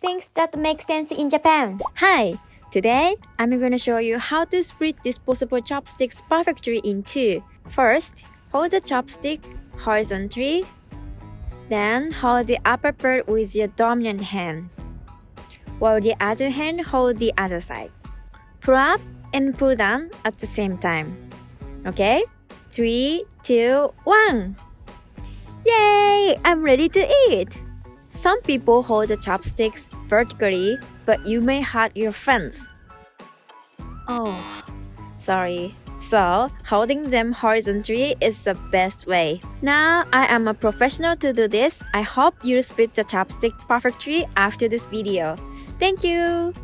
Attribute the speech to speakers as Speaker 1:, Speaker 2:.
Speaker 1: things that make sense in Japan.
Speaker 2: Hi! Today, I'm going to show you how to split disposable chopsticks perfectly in two. First, hold the chopstick horizontally. Then, hold the upper part with your dominant hand, while the other hand hold the other side. Pull up and pull down at the same time. Okay? 3, 2, 1! Yay! I'm ready to eat! Some people hold the chopsticks vertically, but you may hurt your friends. Oh, sorry. So, holding them horizontally is the best way. Now, I am a professional to do this. I hope you split the chopstick perfectly after this video. Thank you!